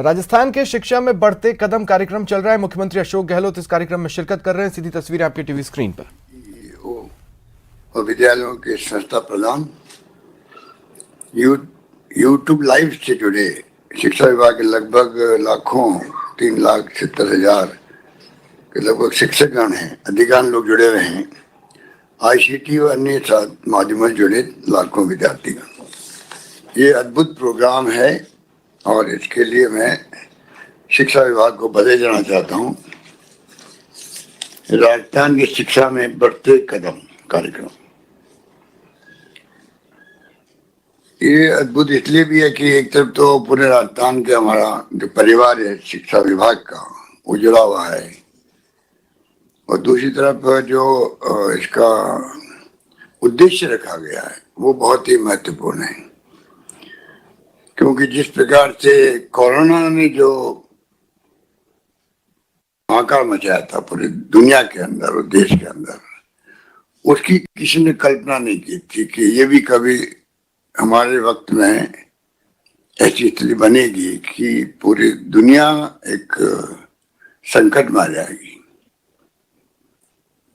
राजस्थान के शिक्षा में बढ़ते कदम कार्यक्रम चल रहा है। मुख्यमंत्री अशोक गहलोत इस कार्यक्रम में शिरकत कर रहे हैं। सीधी तस्वीरें आपकी टीवी स्क्रीन पर। विद्यालयों के संस्था प्रधान यूट्यूब लाइव से जुड़े शिक्षा विभाग के लगभग लाखों 3,70,000 के लगभग शिक्षकगण हैं। अधिकांश लोग जुड़े हुए हैं। आईसीटी और अन्य माध्यमों से जुड़े लाखों विद्यार्थीगण। ये अद्भुत प्रोग्राम है और इसके लिए मैं शिक्षा विभाग को बधाई देना चाहता हूँ। राजस्थान की शिक्षा में बढ़ते कदम कार्यक्रम ये अद्भुत इसलिए भी है कि एक तरफ तो पूरे राजस्थान के हमारा जो परिवार है शिक्षा विभाग का वो जुड़ा हुआ है और दूसरी तरफ जो इसका उद्देश्य रखा गया है वो बहुत ही महत्वपूर्ण है, क्योंकि जिस प्रकार से कोरोना ने जो हाहाकार मचाया था पूरी दुनिया के अंदर और देश के अंदर, उसकी किसी ने कल्पना नहीं की थी कि ये भी कभी हमारे वक्त में ऐसी स्थिति बनेगी कि पूरी दुनिया एक संकट में आ जाएगी।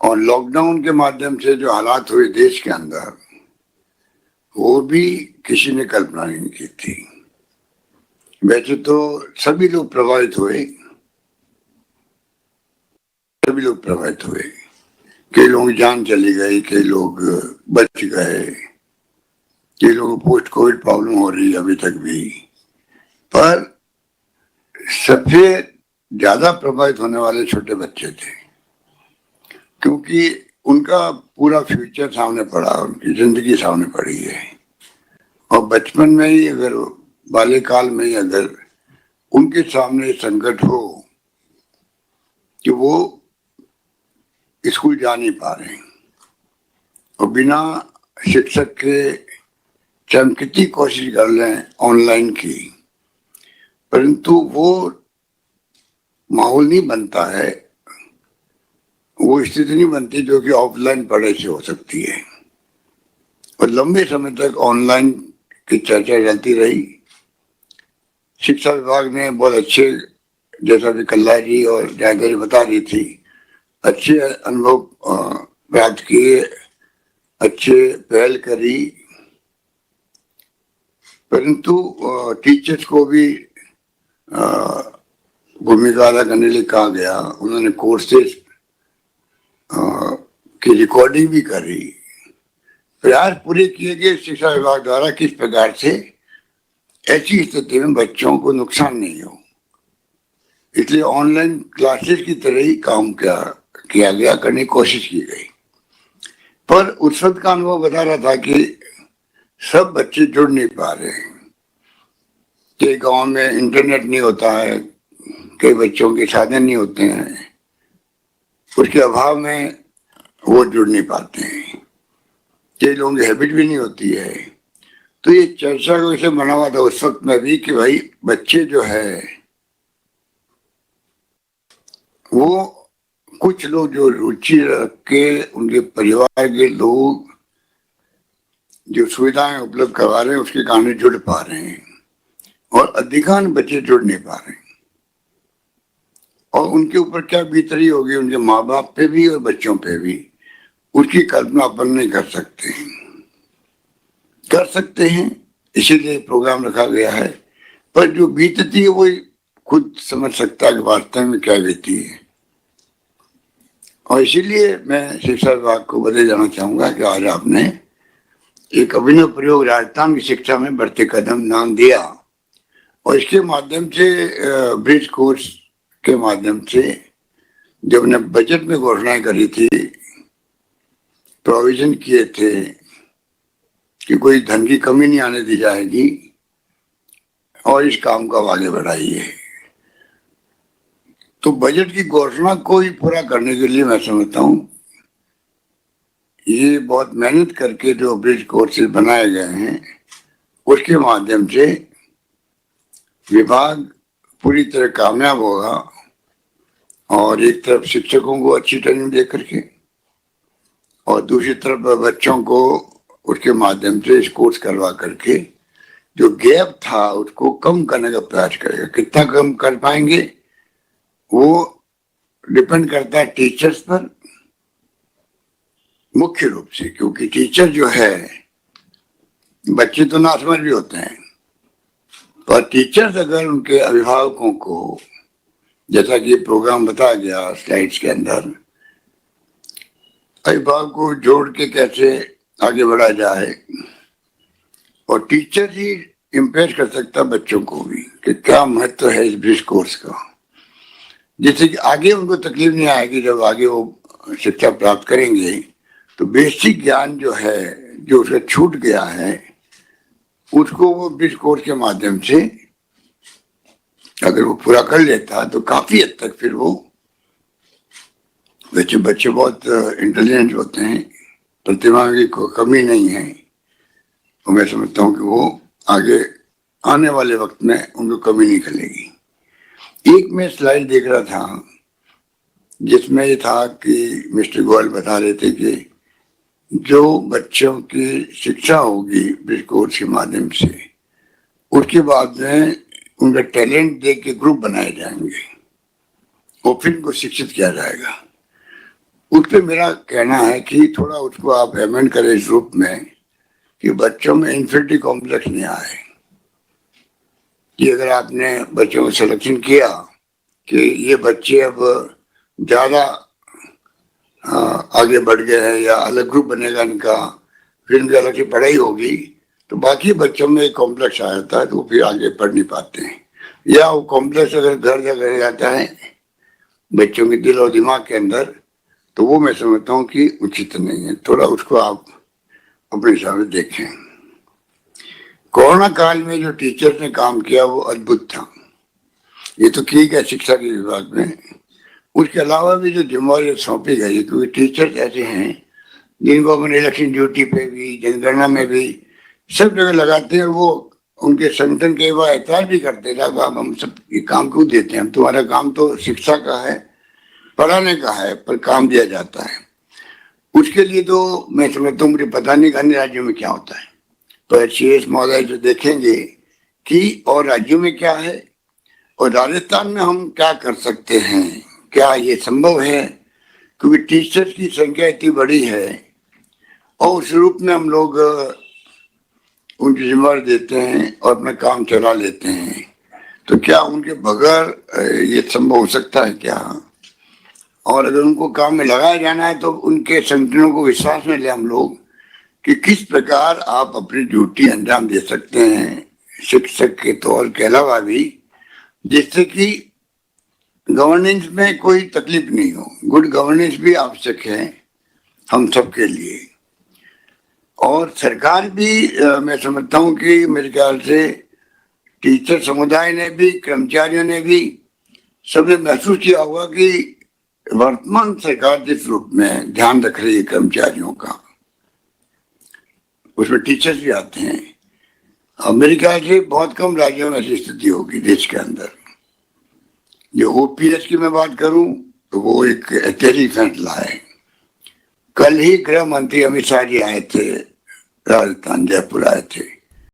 और लॉकडाउन के माध्यम से जो हालात हुए देश के अंदर, वो भी किसी ने कल्पना नहीं की थी। वैसे तो सभी लोग प्रभावित हुए, कई लोग जान चली गई, कई लोग बच गए, कई लोगों को पोस्ट कोविड प्रॉब्लम हो रही है अभी तक भी। पर सबसे ज्यादा प्रभावित होने वाले छोटे बच्चे थे, क्योंकि उनका पूरा फ्यूचर सामने पड़ा, उनकी जिंदगी सामने पड़ी है। और बचपन में ही अगर बाल्यकाल में ही अगर उनके सामने संकट हो कि वो स्कूल जा नहीं पा रहे और बिना शिक्षक के चाहे हम कितनी कोशिश कर लें ऑनलाइन की, परंतु वो माहौल नहीं बनता है, वो स्थिति नहीं बनती जो कि ऑफलाइन पढ़ाई से हो सकती है। और लंबे समय तक ऑनलाइन की चर्चा चलती रही। शिक्षा विभाग ने बहुत अच्छे, जैसा कि कल्ला जी और जानकारी बता रही थी, अच्छे अनुभव प्राप्त किए, अच्छे पहल करी, परंतु टीचर्स को भी भूमिका अदा करने के लिए कहा गया। उन्होंने कोर्सेज की रिकॉर्डिंग भी करी। प्रयास पूरे किए गए शिक्षा विभाग द्वारा किस प्रकार से ऐसी स्थिति में बच्चों को नुकसान नहीं हो, इसलिए ऑनलाइन क्लासेस की तरह ही काम किया गया, करने की कोशिश की गई। पर उस वक्त का अनुभव बता रहा था कि सब बच्चे जुड़ नहीं पा रहे हैं। कई गांव में इंटरनेट नहीं होता है, कई बच्चों के साधन नहीं होते हैं, उसके अभाव में वो जुड़ नहीं पाते हैं। कई लोगों की हैबिट भी नहीं होती है। तो ये चर्चा को इसे बना हुआ था उस वक्त में भी कि भाई बच्चे जो है वो कुछ लोग जो रुचि रख के उनके परिवार के लोग जो सुविधाएं उपलब्ध करवा रहे हैं उसके कारण जुड़ पा रहे हैं और अधिकांश बच्चे जुड़ नहीं पा रहे हैं। और उनके ऊपर क्या बीत रही होगी उनके माँ बाप पे भी और बच्चों पे भी, उसकी कल्पना अपन नहीं कर सकते हैं, इसीलिए प्रोग्राम रखा गया है। पर जो बीतती है वो खुद समझ सकता है कि वास्तव में क्या बीती है। और इसीलिए मैं शिक्षा विभाग को बधाई देना चाहूंगा कि आज आपने एक अभिनव प्रयोग राजस्थान की शिक्षा में बढ़ते कदम नाम दिया और इसके माध्यम से ब्रिज कोर्स के माध्यम से जब ने बजट में घोषणाएं करी थी, प्रोविजन किए थे कि कोई धन की कमी नहीं आने दी जाएगी और इस काम को आगे बढ़ाइए। तो बजट की घोषणा को ही पूरा करने के लिए मैं समझता हूँ ये बहुत मेहनत करके जो ब्रिज कोर्सेज बनाए गए हैं उसके माध्यम से विभाग पूरी तरह कामयाब होगा। और एक तरफ शिक्षकों को अच्छी ट्रेनिंग दे करके और दूसरी तरफ बच्चों को उसके माध्यम से इस कोर्स करवा करके जो गैप था उसको कम करने का प्रयास करेगा। कितना कम कर पाएंगे वो डिपेंड करता है टीचर्स पर मुख्य रूप से, क्योंकि टीचर जो है, बच्चे तो नासमझ भी होते हैं, पर टीचर्स अगर उनके अभिभावकों को, जैसा कि प्रोग्राम बताया गया स्लाइड्स के अंदर, अभिभावक को जोड़ के कैसे आगे बढ़ा जाए, और टीचर ही इम्प्रेस कर सकता बच्चों को भी कि क्या महत्व है इस ब्रिज कोर्स का, जिससे कि आगे उनको तकलीफ नहीं आएगी। जब आगे वो शिक्षा प्राप्त करेंगे तो बेसिक ज्ञान जो है, जो उसे छूट गया है, उसको वो ब्रिज कोर्स के माध्यम से अगर वो पूरा कर लेता तो काफी हद तक फिर वो बच्चे बहुत इंटेलिजेंट होते हैं, प्रतिभा की कोई कमी नहीं है, और मैं समझता हूँ कि वो आगे आने वाले वक्त में उनको कमी नहीं खलेगी। एक मैं स्लाइड देख रहा था जिसमें ये था कि मिस्टर गोयल बता रहे थे कि जो बच्चों की शिक्षा होगी ब्रिज कोर्स के माध्यम से, उसके बाद में उनका टैलेंट देख के ग्रुप बनाए जाएंगे और फिर उनको शिक्षित किया जाएगा। उस पर मेरा कहना है कि थोड़ा उसको आप अमेंड करें इस रूप में कि बच्चों में इन्फिनिटी कॉम्प्लेक्स नहीं आए, कि अगर आपने बच्चों को सिलेक्शन किया कि ये बच्चे अब ज्यादा आगे बढ़ गए हैं या अलग ग्रुप बनेगा इनका, फिर इनकी अलग से पढ़ाई होगी, तो बाकी बच्चों में एक कॉम्प्लेक्स आ जाता है तो वो फिर आगे पढ़ नहीं पाते हैं, या वो कॉम्प्लेक्स अगर घर जगह जाता है बच्चों के दिल और दिमाग के अंदर, तो वो मैं समझता हूँ कि उचित नहीं है। थोड़ा उसको आप अपने हिसाब से देखें। कोरोना काल में जो टीचर्स ने काम किया वो अद्भुत था। ये तो ठीक है शिक्षा के विभाग में, उसके अलावा भी जो जिम्मेवारी सौंपी गई, क्योंकि टीचर्स ऐसे हैं जिनको अपने इलेक्शन ड्यूटी पे भी, जनगणना में भी सब जगह लगाते हैं, वो उनके संगठन के बाद एतराज भी करते हैं, हम सब ये काम क्यों देते हैं, हम तुम्हारा काम तो शिक्षा का है, पढ़ाने का है, पर काम दिया जाता है। उसके लिए तो मैं समझता हूँ, मुझे पता नहीं अन्य राज्यों में क्या होता है, पर CS महोदय जो देखेंगे कि और राज्यों में क्या है और राजस्थान में हम क्या कर सकते हैं, क्या ये संभव है, क्योंकि टीचर्स की संख्या इतनी बड़ी है और उस रूप में हम लोग उनकी जिम्मेदारी देते हैं और अपना काम चला लेते हैं, तो क्या उनके बगैर ये संभव हो सकता है क्या? और अगर उनको काम में लगाया जाना है तो उनके संगठनों को विश्वास में ले हम लोग कि किस प्रकार आप अपनी ड्यूटी अंजाम दे सकते हैं शिक्षक के तौर के अलावा भी, जिससे कि गवर्नेंस में कोई तकलीफ नहीं हो। गुड गवर्नेंस भी आवश्यक है हम सबके लिए, और सरकार भी मैं समझता हूँ कि मेरे ख्याल से टीचर समुदाय ने भी, कर्मचारियों ने भी, सबने महसूस किया होगा कि वर्तमान सरकार जिस रूप में ध्यान रख रही है कर्मचारियों का, उसमें टीचर्स भी आते हैं, और मेरे ख्याल से बहुत कम राज्यों में ऐसी स्थिति होगी देश के अंदर। जो OPS की मैं बात करूं तो वो एक ऐतिहासिक फैसला है। कल ही गृह मंत्री अमित शाह जी आए थे, राजस्थान जयपुर आए थे,